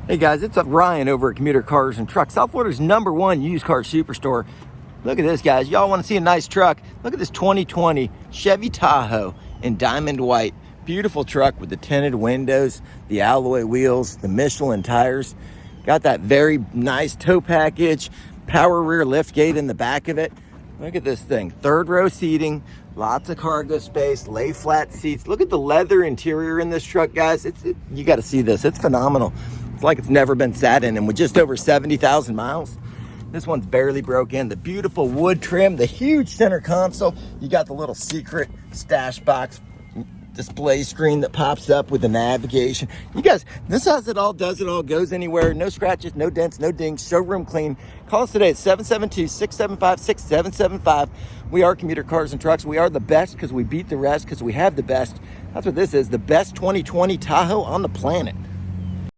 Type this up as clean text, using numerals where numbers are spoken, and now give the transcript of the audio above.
Hey guys, it's Ryan over at Commuter Cars and Trucks, South Florida's #1 used car superstore. Look at this, guys. Y'all want to see a nice truck? Look at this 2020 Chevy Tahoe in diamond white. Beautiful truck with the tinted windows, the alloy wheels, the Michelin tires. Got that very nice tow package, power rear lift gate in the back of it. Look at this thing. Third row seating, lots of cargo space, lay flat seats. Look at the leather interior in this truck, guys. You got to see this. It's phenomenal. It's like it's never been sat in, and with just over 70,000 miles. This one's barely broke in. The beautiful wood trim, the huge center console. You got the little secret stash box display screen that pops up with the navigation. You guys, this has it all, does it all, goes anywhere. No scratches, no dents, no dings. Showroom clean. Call us today at 772-675-6775. We are Commuter Cars and Trucks. We are the best because we beat the rest, because we have the best. That's what this is, the best 2020 Tahoe on the planet.